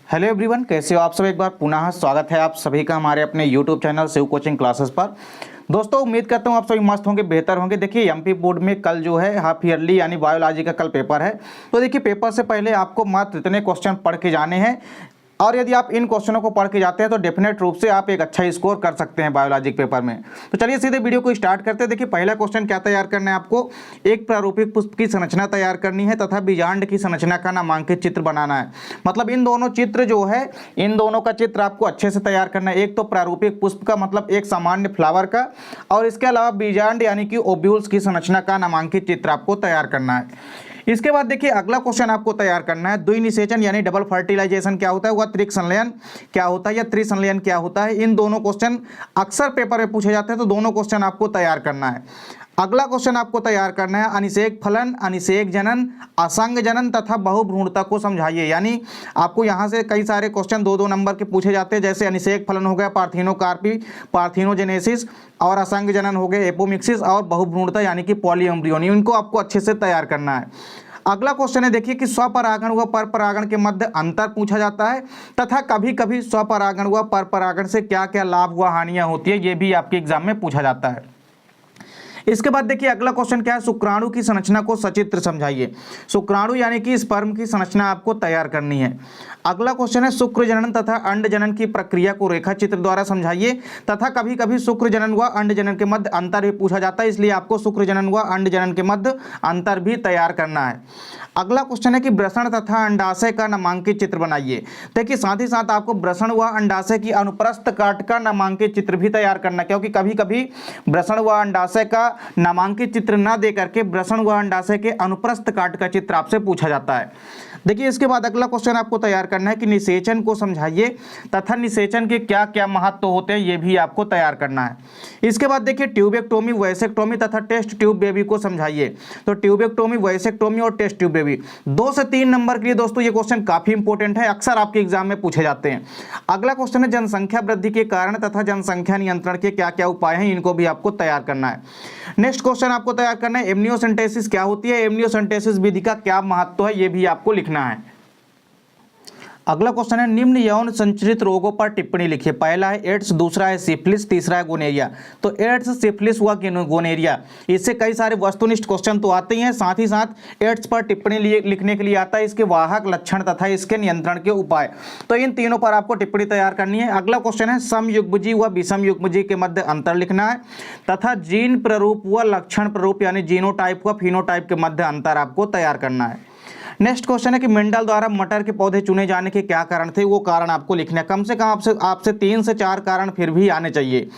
Hello everyone, कैसे हो आप सब। एक बार पुनः स्वागत है आप सभी का हमारे अपने YouTube channel Shiv coaching classes पर। दोस्तों उम्मीद करता हूँ आप सभी मस्त होंगे, बेहतर होंगे। देखिए एमपी बोर्ड में कल जो है हाफ ईयरली यानी बायोलॉजी का कल पेपर है। तो देखिए पेपर से पहले आपको मात्र इतने क्वेश्चन पढ़ के जाने हैं और यदि आप इन क्वेश्चनों को पढ़ के जाते हैं तो डेफिनेट रूप से आप एक अच्छा स्कोर कर सकते हैं बायोलॉजी पेपर में। तो चलिए सीधे वीडियो को स्टार्ट करते हैं। देखिए पहला क्वेश्चन क्या तैयार करना है आपको, एक प्रारूपिक पुष्प की संरचना तैयार करनी है तथा बीजांड की संरचना का नामांकित चित्र बनाना है। मतलब इन दोनों चित्र जो है, इन दोनों का चित्र आपको अच्छे से तैयार करना है। एक तो प्रारूपिक पुष्प का मतलब एक सामान्य फ्लावर का, और इसके अलावा बीजांड यानी कि ओब्यूल्स की संरचना का नामांकित चित्र आपको तैयार करना है। इसके बाद देखिए अगला क्वेश्चन आपको तैयार करना है, द्विनिषेचन यानी डबल फर्टिलाइजेशन क्या होता है, वह त्रिक संलयन क्या होता है या त्रिसंलयन क्या होता है। इन दोनों क्वेश्चन अक्सर पेपर में पूछे जाते हैं, तो दोनों क्वेश्चन आपको तैयार करना है। अगला क्वेश्चन आपको तैयार करना है, अनिषेक फलन, अनिषेक जनन, असंग जनन तथा बहुभ्रूणता को समझाइए। यानी आपको यहाँ से कई सारे क्वेश्चन 2-2 नंबर के पूछे जाते हैं, जैसे अनिषेक फलन हो गया पार्थिनोकार्पी, पार्थिनोजेनेसिस, और असंग जनन हो गए एपोमिक्सिस, और बहुभ्रूणता यानी कि पॉलीएम्ब्रियोनी। इनको आपको अच्छे से तैयार करना है। अगला क्वेश्चन है देखिए कि स्वपरागण व परपरागण के मध्य अंतर पूछा जाता है तथा कभी कभी स्वपरागण व परपरागण से क्या क्या लाभ व हानियां होती है, ये भी आपके एग्जाम में पूछा जाता है। इसके बाद देखिए अगला क्वेश्चन क्या है, शुक्राणु की संरचना को सचित्र समझाइए। शुक्राणु यानी कि स्पर्म की संरचना आपको तैयार करनी है। अगला क्वेश्चन है शुक्र जनन तथा अंड जनन की प्रक्रिया को रेखा चित्र द्वारा समझाइए तथा कभी कभी शुक्र जनन व अंड जनन के मध्य अंतर भी पूछा जाता है, इसलिए आपको शुक्र जनन व अंड जनन के मध्य अंतर भी तैयार करना है। अगला क्वेश्चन है कि वृषण तथा अंडाशय का नामांकित चित्र बनाइए। देखिए साथ ही साथ आपको वृषण व अंडाशय की अनुप्रस्थ काट का नामांकित चित्र भी तैयार करना है, क्योंकि कभी कभी वृषण व अंडाशय का नामांकित चित्र न दे करके वृषण व अंडाशय के अनुप्रस्थ काट का चित्र आपसे पूछा जाता है। देखिए इसके बाद अगला क्वेश्चन आपको तैयार करना है कि निषेचन को समझाइए तथा निषेचन के क्या क्या महत्व होते हैं, ये भी आपको तैयार करना है। इसके बाद देखिए ट्यूबेक्टोमी, वैसेक्टोमी तथा टेस्ट ट्यूब बेबी को समझाइए। तो ट्यूबेक्टोमी, वैसेक्टोमी और टेस्ट ट्यूब बेबी 2 से 3 नंबर के लिए दोस्तों ये क्वेश्चन काफी इंपॉर्टेंट है, अक्सर आपके एग्जाम में पूछे जाते हैं। अगला क्वेश्चन है जनसंख्या वृद्धि के कारण तथा जनसंख्या नियंत्रण के क्या क्या उपाय हैं, इनको भी आपको तैयार करना है। नेक्स्ट क्वेश्चन आपको तैयार करना है एमनियोसेंटेसिस क्या होती है, एमनियोसेंटेसिस विधि का क्या महत्व है, ये भी आपको लिखना है। अगला क्वेश्चन है निम्न यौन संचरित रोगों पर टिप्पणी लिखिए। पहला है एड्स, दूसरा है सिफिलिस, तीसरा है गोनेरिया। तो एड्स, सिफिलिस व गोनेरिया, इससे कई सारे वस्तुनिष्ठ क्वेश्चन तो आते ही हैं, साथ ही साथ एड्स पर टिप्पणी लिखने के लिए आता है इसके वाहक लक्षण तथा इसके नियंत्रण के उपाय। तो इन तीनों पर आपको टिप्पणी तैयार करनी है। अगला क्वेश्चन है समयुग्मजीव व विषमयुग्मजीव के मध्य अंतर लिखना है तथा जीन प्ररूप व लक्षण प्ररूप यानी जीनोटाइप व फिनोटाइप के मध्य अंतर आपको तैयार करना है। नेक्स्ट क्वेश्चन है कि मेंडल द्वारा मटर के पौधे चुने जाने के क्या कारण थे, वो कारण आपको लिखना है। कम से कम आपसे 3 से 4 कारण फिर भी आने चाहिए।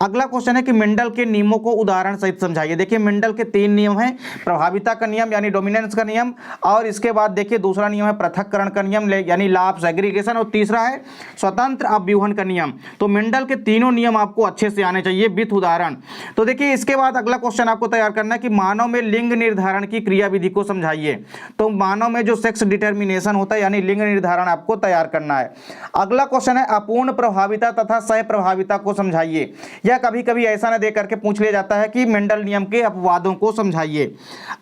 अगला क्वेश्चन है कि मेंडल के नियमों को उदाहरण सहित समझाइए। देखिए मेंडल के 3 नियम हैं, प्रभाविता का नियम यानी डोमिनेंस का नियम, और इसके बाद देखिए दूसरा नियम है पृथक्करण का नियम यानी लॉ ऑफ सेग्रीगेशन, और तीसरा है स्वतंत्र अव्यूहन का नियम। तो मेंडल के तीनों नियम आपको अच्छे से आने चाहिए विथ उदाहरण। तो देखिए इसके बाद अगला क्वेश्चन आपको तैयार करना है कि मानव में लिंग निर्धारण की क्रिया विधि को समझाइए। तो मानव में जो सेक्स डिटर्मिनेशन होता है यानी लिंग निर्धारण आपको तैयार करना है। अगला क्वेश्चन है अपूर्ण प्रभाविता तथा सह प्रभाविता को समझाइए, या कभी कभी ऐसा न दे करके पूछ लिया जाता है कि मेंडल नियम के अपवादों को समझाइए।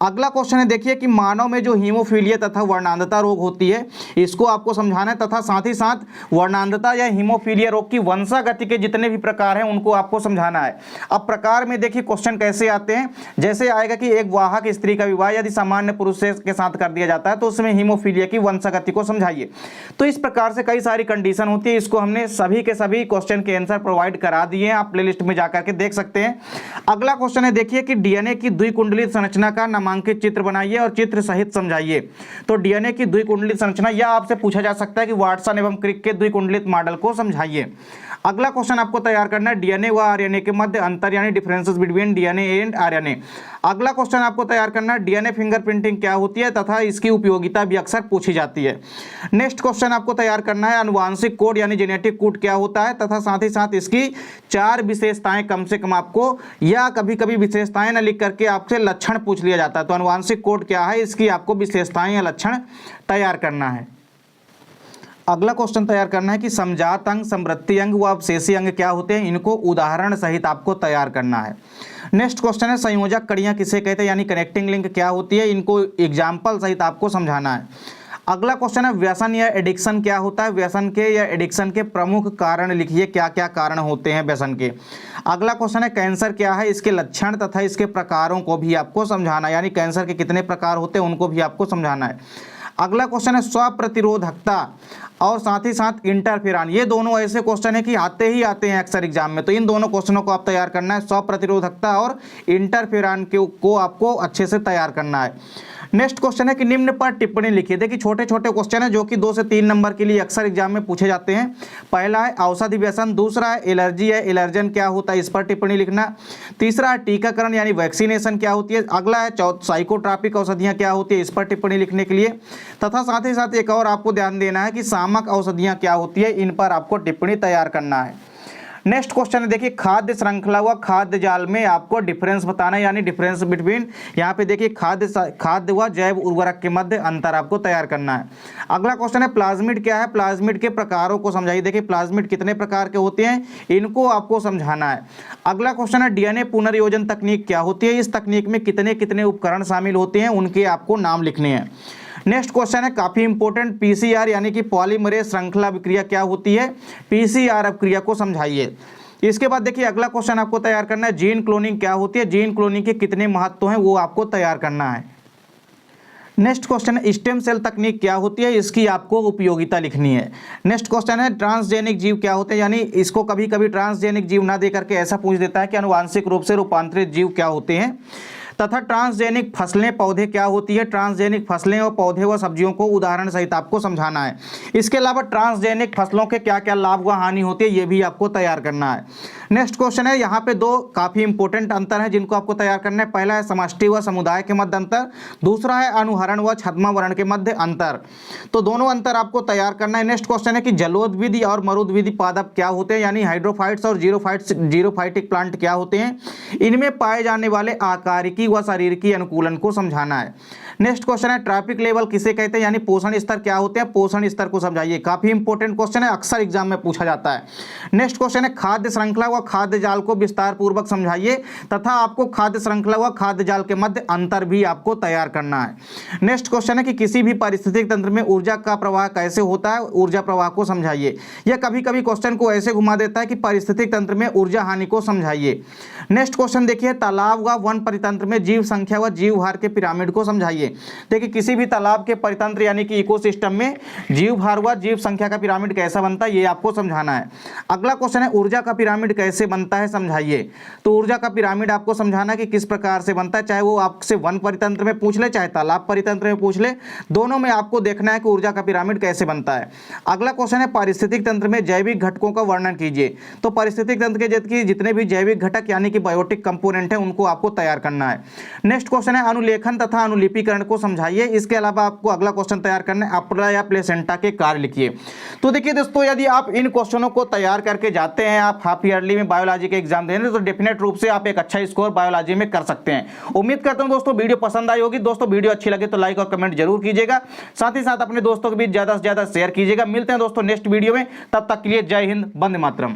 अगला क्वेश्चन है देखिए कि मानव में जो हीमोफीलिया तथा वर्णांधता रोग होती है इसको आपको समझाना है तथा साथ ही साथ वर्णांधता या हीमोफीलिया रोग की वंशागति के जितने भी प्रकार हैं उनको आपको समझाना है। अब प्रकार में देखिए क्वेश्चन कैसे आते हैं, जैसे आएगा कि एक वाहक स्त्री का विवाह यदि सामान्य पुरुष के साथ कर दिया जाता है तो उसमें हीमोफीलिया की वंशागति को समझाइए। तो इस प्रकार से कई सारी कंडीशन होती है, इसको हमने सभी के सभी क्वेश्चन के आंसर प्रोवाइड करा दिए हैं, आप प्लेलिस्ट में जाकर के देख सकते हैं। अगला क्वेश्चन है देखिए कि डीएनए की द्विकुंडलित संरचना का नामांकित चित्र बनाइए और चित्र सहित समझाइए। तो डीएनए की द्विकुंडलित संरचना यह आपसे पूछा जा सकता है कि वाटसन एवं क्रिक के द्विकुंडलित मॉडल को समझाइए। अगला क्वेश्चन आपको तैयार करना है डीएनए व आरएनए के मध्य अंतर यानी differences between DNA and RNA. अगला क्वेश्चन आपको तैयार करना है डीएनए फिंगरप्रिंटिंग क्या होती है तथा इसकी उपयोगिता भी अक्सर पूछी जाती है। नेक्स्ट क्वेश्चन आपको तैयार करना है अनुवांशिक कोड यानी जेनेटिक कोड क्या होता है तथा साथ ही साथ इसकी 4 विशेषताएं कम से कम आपको, या कभी कभी विशेषताएं न लिख करके आपसे लक्षण पूछ लिया जाता है। तो अनुवांशिक कोड क्या है, इसकी आपको विशेषताएं या लक्षण तैयार करना है। अगला क्वेश्चन तैयार करना है कि समजात अंग, समवृत्ति अंग व अवशेषी अंग क्या होते हैं, इनको उदाहरण सहित आपको तैयार करना है। नेक्स्ट क्वेश्चन है संयोजक कड़ियां किसे कहते हैं यानी कनेक्टिंग लिंक क्या होती है, इनको एग्जाम्पल सहित आपको समझाना है। अगला क्वेश्चन है व्यसन या एडिक्शन क्या होता है। व्यसन के या एडिक्शन के प्रमुख कारण लिखिए, क्या क्या कारण होते हैं व्यसन के। अगला क्वेश्चन है कैंसर क्या है, इसके लक्षण तथा इसके प्रकारों को भी आपको समझाना है, यानी कैंसर के कितने प्रकार होते हैं उनको भी आपको समझाना है। अगला क्वेश्चन है स्व प्रतिरोधकता और साथ ही साथ इंटरफेरॉन। ये दोनों ऐसे क्वेश्चन है कि आते ही आते हैं अक्सर एग्जाम में, तो इन दोनों क्वेश्चनों को आप तैयार करना है। स्व प्रतिरोधकता और इंटरफेरॉन को आपको अच्छे से तैयार करना है। नेक्स्ट क्वेश्चन है कि निम्न पर टिप्पणी लिखिए। देखिए छोटे छोटे क्वेश्चन है जो कि 2 से 3 नंबर के लिए अक्सर एग्जाम में पूछे जाते हैं। पहला है औषधि व्यसन, दूसरा है एलर्जी है, एलर्जन क्या होता है, इस पर टिप्पणी लिखना। तीसरा है टीकाकरण यानी वैक्सीनेशन क्या होती है। अगला है साइकोट्रॉपिक औषधियाँ क्या होती है, इस पर टिप्पणी लिखने के लिए। तथा साथ ही साथ एक और आपको ध्यान देना है कि सामक औषधियाँ क्या होती है, इन पर आपको टिप्पणी तैयार करना है। नेक्स्ट क्वेश्चन है देखिए खाद्य श्रृंखला व खाद्य जाल में आपको डिफरेंस बताना है, यानी डिफरेंस बिटवीन, यहाँ पे देखिए खाद्य व जैव उर्वरक के मध्य अंतर आपको तैयार करना है। अगला क्वेश्चन है प्लाज्मिड क्या है, प्लाज्मिड के प्रकारों को समझाइए। देखिए प्लाज्मिड कितने प्रकार के होते हैं, इनको आपको समझाना है। अगला क्वेश्चन है डीएनए पुनर्योजन तकनीक क्या होती है, इस तकनीक में कितने कितने उपकरण शामिल होते हैं, उनके आपको नाम लिखने हैं। नेक्स्ट क्वेश्चन है काफी इंपॉर्टेंट पीसीआर यानी कि पॉलीमरेज श्रृंखला विक्रिया क्या होती है, पीसीआर अभिक्रिया को समझाइए। इसके बाद देखिए अगला क्वेश्चन आपको तैयार करना है जीन क्लोनिंग क्या होती है, जीन क्लोनिंग के कितने महत्व हैं वो आपको तैयार करना है। नेक्स्ट क्वेश्चन है स्टेम सेल तकनीक क्या होती है, इसकी आपको उपयोगिता लिखनी है। नेक्स्ट क्वेश्चन है ट्रांसजेनिक जीव क्या होते हैं, यानी इसको कभी कभी ट्रांसजेनिक जीव ना दे करके ऐसा पूछ देता है कि आनुवांशिक रूप से रूपांतरित जीव क्या होते हैं। तथा ट्रांसजेनिक फसलें पौधे क्या होती है, ट्रांसजेनिक फसलें और पौधे व सब्जियों को उदाहरण सहित आपको समझाना है। इसके अलावा ट्रांसजेनिक फसलों के क्या क्या लाभ व हानि होती है ये भी आपको तैयार करना है। नेक्स्ट क्वेश्चन है यहाँ पे 2 काफी इंपॉर्टेंट अंतर है जिनको आपको तैयार करना है। पहला है समष्टि व समुदाय के मध्य अंतर, दूसरा है अनुहरण व छद्म वर्ण के मध्य अंतर, तो दोनों अंतर आपको तैयार करना है। नेक्स्ट क्वेश्चन है कि जलोदविधि और मरुदविधि पादप क्या होते हैं, यानी हाइड्रोफाइट्स और जीरोफाइटिक प्लांट क्या होते हैं, इनमें पाए जाने वाले आकारिकी व शरीर की अनुकूलन को समझाना है। नेक्स्ट क्वेश्चन है ट्रैफिक लेवल किसे कहते हैं, यानी पोषण स्तर क्या होते हैं, पोषण स्तर को समझाइए। काफी इंपॉर्टेंट क्वेश्चन है, अक्सर एग्जाम में पूछा जाता है। नेक्स्ट क्वेश्चन है खाद्य श्रृंखला व खाद्य जाल को विस्तार पूर्वक समझाइए तथा आपको खाद्य श्रृंखला व खाद्य जाल के मध्य अंतर भी आपको तैयार करना है। नेक्स्ट क्वेश्चन है कि किसी भी पारिस्थितिक तंत्र में ऊर्जा का प्रवाह कैसे होता है, ऊर्जा प्रवाह को समझाइए। यह कभी कभी क्वेश्चन को ऐसे घुमा देता है कि पारिस्थितिक तंत्र में ऊर्जा हानि को समझाइए। नेक्स्ट क्वेश्चन देखिए तालाब व वन परितंत्र में जीव संख्या व जीव भार के पिरामिड को समझाइए। देखिए किसी भी तालाब के परितंत्र यानी कि इकोसिस्टम में जीव भार व जीव संख्या का पिरामिड कैसा बनता है ये आपको समझाना है। अगला क्वेश्चन है ऊर्जा का पिरामिड कैसे बनता है समझाइए। तो ऊर्जा का पिरामिड आपको समझाना है कि किस प्रकार से बनता है, चाहे वो आपसे वन परितंत्र में पूछ ले चाहे तालाब परितंत्र में पूछ ले, दोनों में आपको देखना है कि ऊर्जा का पिरामिड कैसे बनता है। अगला क्वेश्चन है पारिस्थितिक तंत्र में जैविक घटकों का वर्णन कीजिए। तो पारिस्थितिक तंत्र के जितने भी जैविक घटक यानी कि बायोटिक कंपोनेंट है उनको आपको तैयार करना है। नेक्स्ट क्वेश्चन है अनुलेखन तथा अनुलिपिकरण को समझाइए। इसके अलावा आपको अगला क्वेश्चन तैयार करना है अपरा या प्लेसेंटा के कार्य लिखिए। तो देखिए दोस्तों यदि आप इन क्वेश्चनों को तैयार करके जाते हैं आप हाफ ईयरली में बायोलॉजी के एग्जाम देने, तो डेफिनेट रूप से आप एक अच्छा स्कोर बायोलॉजी में कर सकते हैं। उम्मीद करता हूं दोस्तों वीडियो पसंद आई होगी। दोस्तों वीडियो अच्छी लगे तो लाइक और कमेंट जरूर कीजिएगा, साथ ही साथ अपने दोस्तों के बीच ज्यादा से ज्यादा शेयर कीजिएगा। मिलते हैं दोस्तों नेक्स्ट वीडियो में, तब तक के लिए जय हिंद, वंदे मातरम।